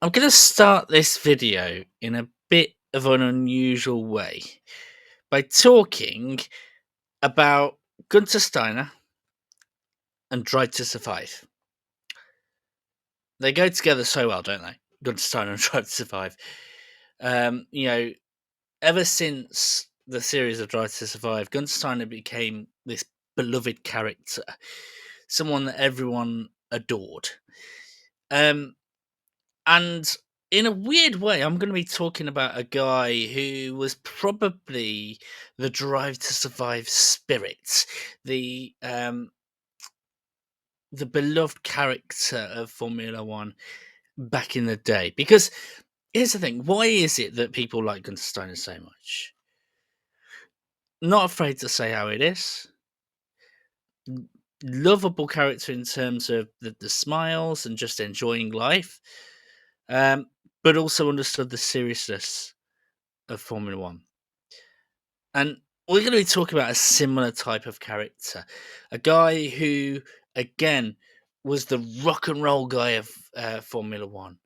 I'm going to start this video in a bit of an unusual way by talking about Gunther Steiner and Drive to Survive. They go together so well, don't they? Gunther Steiner and Drive to Survive. Um, you know, Ever since the series of Drive to Survive, Gunther Steiner became this beloved character, someone that everyone adored. Um, And in a weird way, I'm going to be talking about a guy who was probably the Drive to Survive spirit, the um, the beloved character of Formula One back in the day. Because here's the thing: why is it that people like Gunther Steiner so much? Not afraid to say how it is. Lovable character in terms of the smiles and just enjoying life, um, but also understood the seriousness of Formula One. And we're going to be talking about a similar type of character, a guy who, again, was the rock and roll guy of Formula One.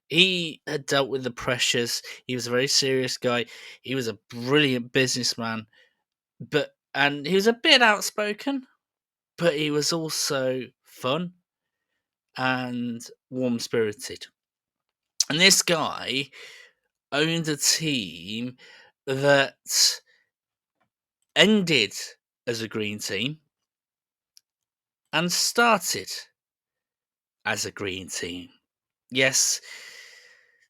He had dealt with the pressures. He was a very serious guy. He was a brilliant businessman, and he was a bit outspoken, but he was also fun and warm spirited. And this guy owned a team that ended as a green team and started as a green team. Yes,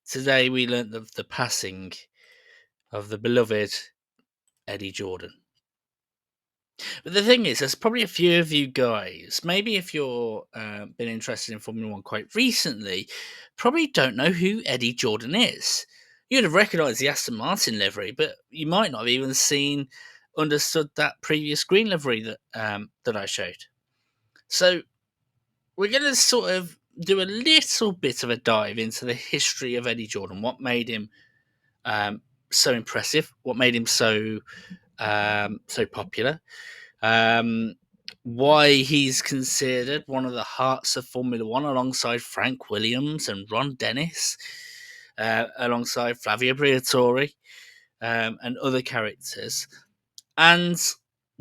today we learnt of the passing of the beloved Eddie Jordan. But the thing is, there's probably a few of you guys, maybe if you're been interested in Formula One quite recently, probably don't know who Eddie Jordan is. You'd have recognised the Aston Martin livery, but you might not have even understood that previous green livery that I showed. So we're going to sort of do a little bit of a dive into the history of Eddie Jordan, what made him um, so impressive, what made him so popular, um, why he's considered one of the hearts of Formula One alongside Frank Williams and Ron Dennis, alongside Flavio Briatore and other characters, and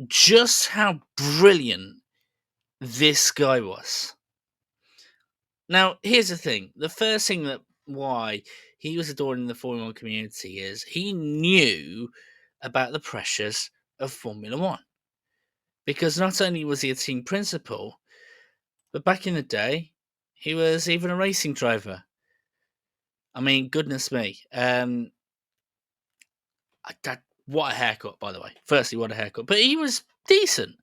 just how brilliant this guy was. Now, here's the thing. The first thing that why he was adored in the Formula One community is he knew about the pressures of Formula One. Because not only was he a team principal, but back in the day, he was even a racing driver. I mean, goodness me. What a haircut, by the way. Firstly, what a haircut. But he was decent.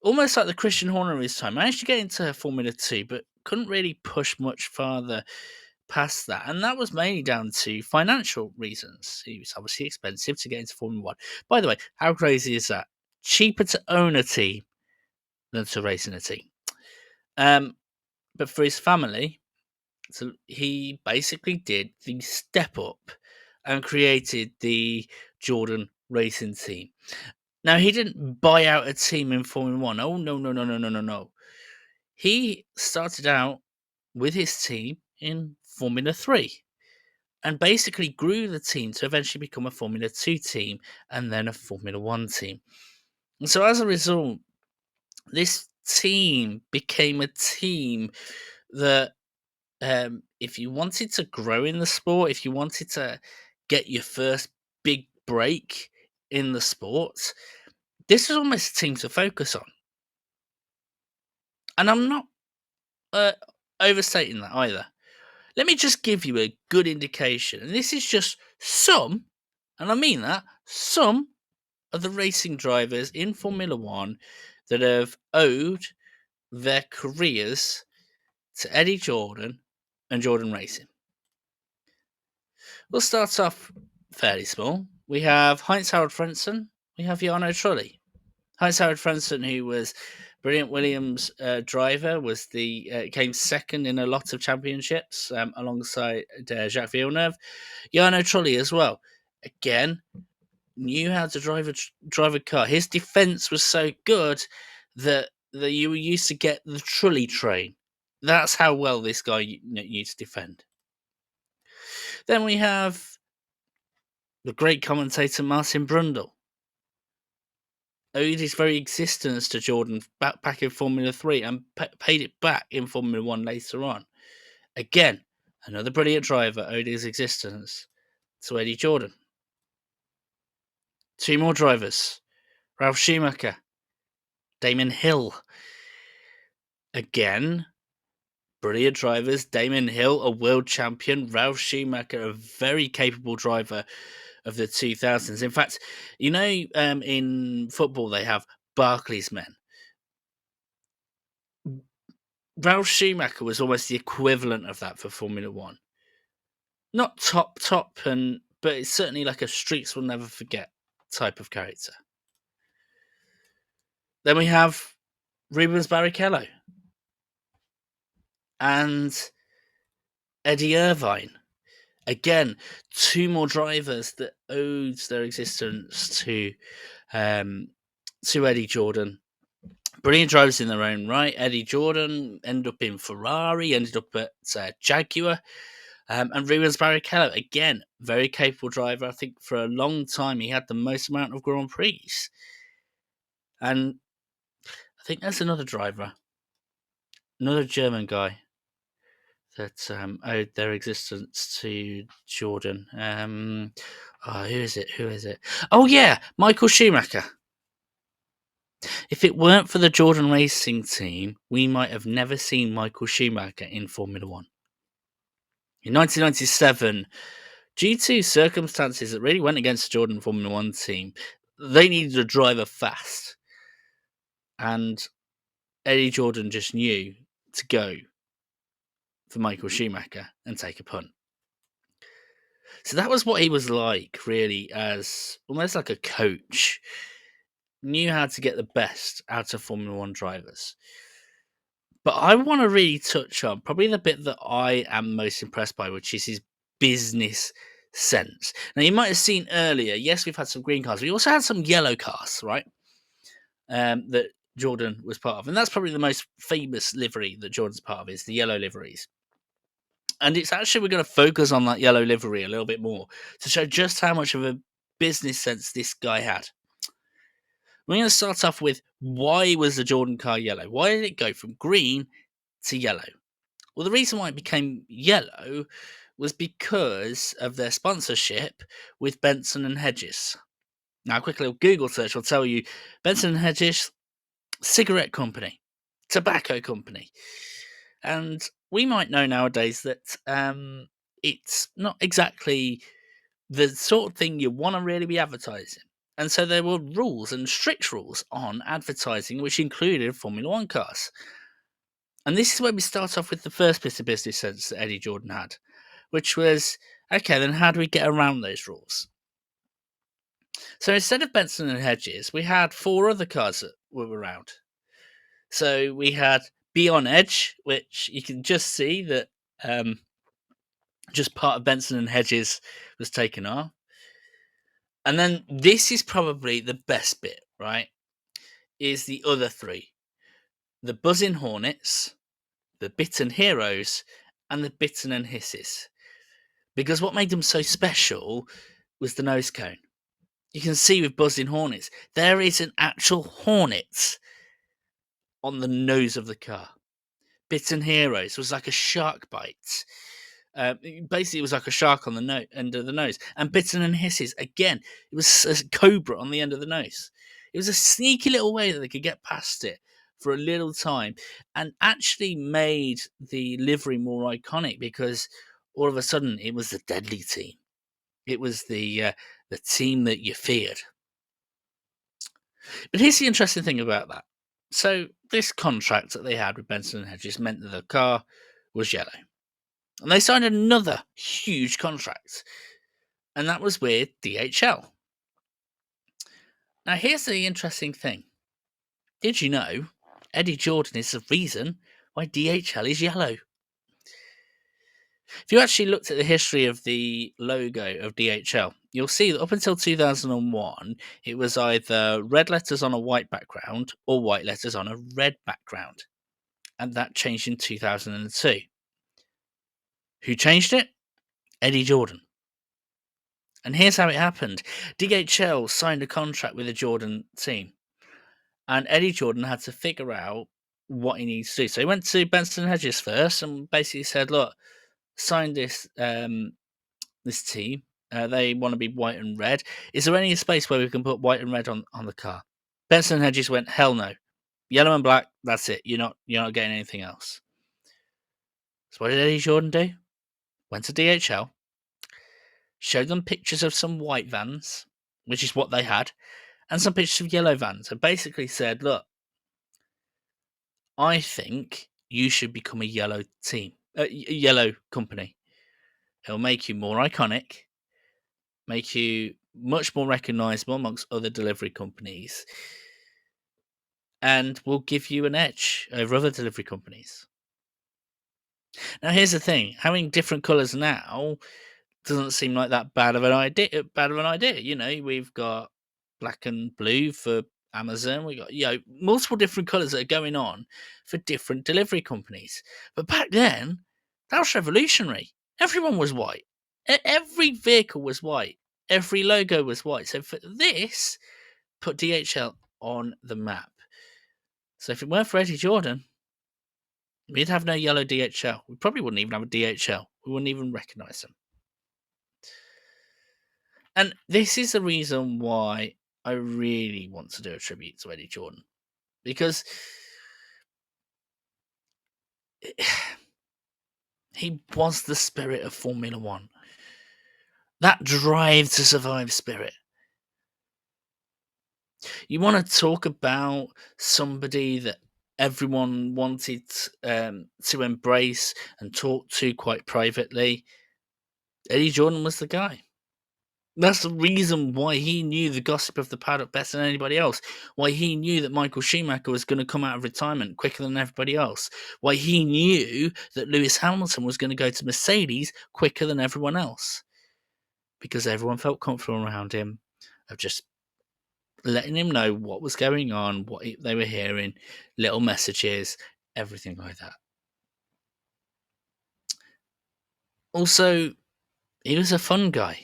Almost like the Christian Horner of his time. Managed to get into Formula 2, but couldn't really push much farther past that, and that was mainly down to financial reasons. He was obviously expensive to get into Formula One. By the way, how crazy is that? Cheaper to own a team than to race in a team. But for his family, so he basically did the step up and created the Jordan Racing Team. Now he didn't buy out a team in Formula One. Oh no, no, no, no, no, no, no. He started out with his team in Formula 3 and basically grew the team to eventually become a Formula 2 team and then a Formula 1 team. And so as a result, this team became a team that, if you wanted to grow in the sport, if you wanted to get your first big break in the sport, this was almost a team to focus on. And I'm not uh, overstating that either. Let me just give you a good indication. And this is just some, and I mean that, some of the racing drivers in Formula One that have owed their careers to Eddie Jordan and Jordan Racing. We'll start off fairly small. We have Heinz Harald Frentzen, we have Jarno Trulli. Heinz Harald Frentzen, who was brilliant Williams driver, came second in a lot of championships alongside Jacques Villeneuve. Jarno Trulli as well. Again, knew how to drive a car. His defense was so good that you were used to get the Trulli train That's how well this guy knew to defend. Then we have the great commentator Martin Brundle. Owed his very existence to Jordan back in Formula 3 and paid it back in Formula 1 later on. Again, another brilliant driver owed his existence to Eddie Jordan. Two more drivers, Ralf Schumacher, Damon Hill. Again, brilliant drivers. Damon Hill, a world champion. Ralf Schumacher, a very capable driver of the 2000s. In fact, in football they have Barclays men. Ralf Schumacher was almost the equivalent of that for Formula 1. Not top, but it's certainly like a streets will never forget type of character. Then we have Rubens Barrichello and Eddie Irvine. Again, two more drivers that owed their existence to Eddie Jordan. Brilliant drivers in their own right. Eddie Jordan ended up in Ferrari, ended up at Jaguar. And Rubens Barrichello, again, very capable driver. I think for a long time he had the most amount of Grand Prix. And I think there's another driver, another German guy that owed their existence to Jordan. Who is it? Oh, yeah, Michael Schumacher. If it weren't for the Jordan Racing team, we might have never seen Michael Schumacher in Formula 1. In 1997, due to circumstances that really went against the Jordan Formula 1 team, they needed a driver fast. And Eddie Jordan just knew to go for Michael Schumacher and take a punt. So that was what he was like, really, as almost like a coach. Knew how to get the best out of Formula 1 drivers. But I want to really touch on probably the bit that I am most impressed by, which is his business sense. Now, you might have seen earlier, yes, we've had some green cars. We also had some yellow cars, right? That Jordan was part of. And that's probably the most famous livery that Jordan's part of, is the yellow liveries. And it's actually, we're going to focus on that yellow livery a little bit more to show just how much of a business sense this guy had. We're going to start off with, why was the Jordan car yellow? Why did it go from green to yellow? Well, the reason why it became yellow was because of their sponsorship with Benson and Hedges. Now, a quick little Google search will tell you Benson and Hedges, cigarette company, tobacco company. And we might know nowadays that it's not exactly the sort of thing you want to really be advertising. And so there were rules and strict rules on advertising, which included Formula 1 cars. And this is where we start off with the first bit of business sense that Eddie Jordan had, which was, okay, then how do we get around those rules? So instead of Benson and Hedges, we had four other cars that were around. So we had Be On Edge, which you can just see that just part of Benson and Hedges was taken off. And then this is probably the best bit, right? Is the other three. The Buzzing Hornets, the Bitten Heroes, and the Bitten and Hisses. Because what made them so special was the nose cone. You can see with Buzzing Hornets, there is an actual hornet on the nose of the car. Bitten Heroes was like a shark bite. Basically, it was like a shark on the end of the nose. And Bitten and Hisses, again, it was a cobra on the end of the nose. It was a sneaky little way that they could get past it for a little time, and actually made the livery more iconic, because all of a sudden it was the deadly team. It was the team that you feared. But here's the interesting thing about that. So this contract that they had with Benson and Hedges meant that the car was yellow. And they signed another huge contract, and that was with DHL. Now, here's the interesting thing. Did you know Eddie Jordan is the reason why DHL is yellow? If you actually looked at the history of the logo of DHL, you'll see that up until 2001, it was either red letters on a white background or white letters on a red background. and that changed in 2002. Who changed it? Eddie Jordan. And here's how it happened. DHL signed a contract with the Jordan team, and Eddie Jordan had to figure out what he needs to do. So he went to Benson Hedges first and basically said, look, sign this this team. They want to be white and red. Is there any space where we can put white and red on the car? Benson Hedges went, hell no. Yellow and black, that's it. You're not getting anything else. So what did Eddie Jordan do? Went to DHL, showed them pictures of some white vans, which is what they had, and some pictures of yellow vans, and basically said, look, I think you should become a yellow team, a yellow company. It'll make you more iconic, make you much more recognizable amongst other delivery companies, and will give you an edge over other delivery companies. Now, here's the thing: having different colours now doesn't seem like that bad of an idea. You know, we've got black and blue for Amazon. We got multiple different colours that are going on for different delivery companies. But back then, that was revolutionary. Everyone was white. Every vehicle was white. Every logo was white. So for this, put DHL on the map. So if it weren't for Eddie Jordan, we'd have no yellow DHL. We probably wouldn't even have a DHL. We wouldn't even recognise them. And this is the reason why I really want to do a tribute to Eddie Jordan. Because he was the spirit of Formula One. That drive to survive spirit. You want to talk about somebody that everyone wanted to embrace and talk to quite privately. Eddie Jordan was the guy. That's the reason why he knew the gossip of the paddock better than anybody else. Why he knew that Michael Schumacher was going to come out of retirement quicker than everybody else. Why he knew that Lewis Hamilton was going to go to Mercedes quicker than everyone else. Because everyone felt comfortable around him, of just letting him know what was going on, what they were hearing, little messages, everything like that. Also, he was a fun guy.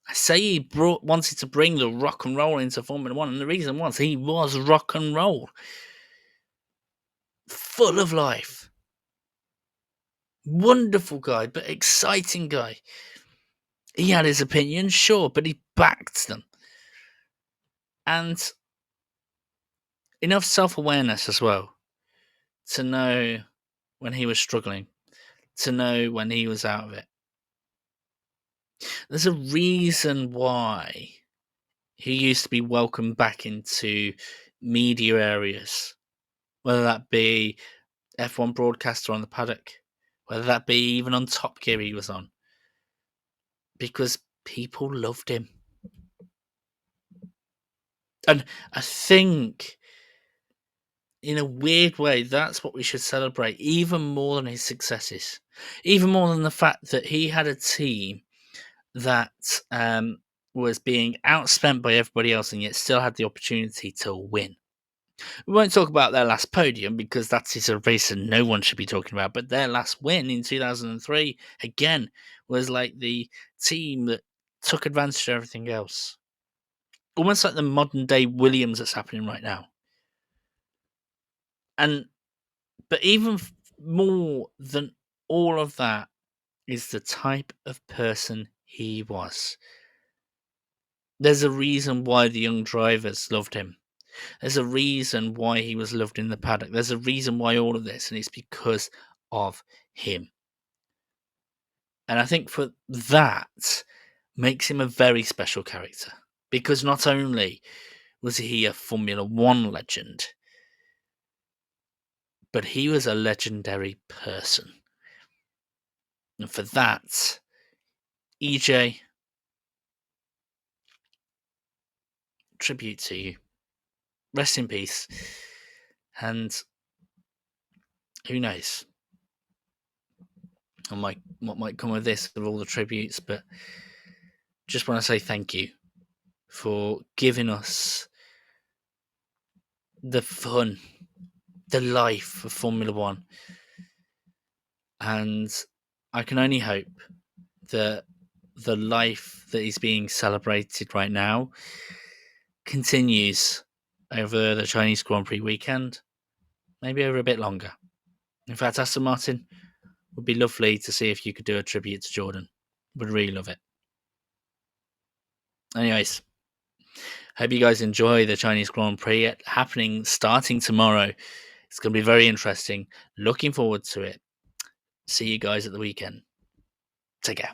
I say he wanted to bring the rock and roll into Formula One, and the reason was he was rock and roll. Full of life. Wonderful guy, but exciting guy. He had his opinions, sure, but he backed them. And enough self-awareness as well to know when he was struggling, to know when he was out of it. There's a reason why he used to be welcomed back into media areas, whether that be F1 broadcaster on the paddock, whether that be even on Top Gear he was on, because people loved him. And I think, in a weird way, that's what we should celebrate, even more than his successes, even more than the fact that he had a team that was being outspent by everybody else and yet still had the opportunity to win. We won't talk about their last podium because that is a race that no one should be talking about, but their last win in 2003, again, was like the team that took advantage of everything else. Almost like the modern day Williams that's happening right now. But even more than all of that is the type of person he was. There's a reason why the young drivers loved him. There's a reason why he was loved in the paddock. There's a reason why all of this, and it's because of him. And I think for that makes him a very special character. Because not only was he a Formula One legend, but he was a legendary person. And for that, EJ, tribute to you. Rest in peace. And who knows what might come of this, of all the tributes, but just want to say thank you for giving us the fun the life of Formula One. And I can only hope that the life that is being celebrated right now continues over the Chinese Grand Prix weekend, maybe over a bit longer. In fact, Aston Martin, would be lovely to see if you could do a tribute to Jordan. Would really love it. Anyways, hope you guys enjoy the Chinese Grand Prix happening starting tomorrow. It's going to be very interesting. Looking forward to it. See you guys at the weekend. Take care.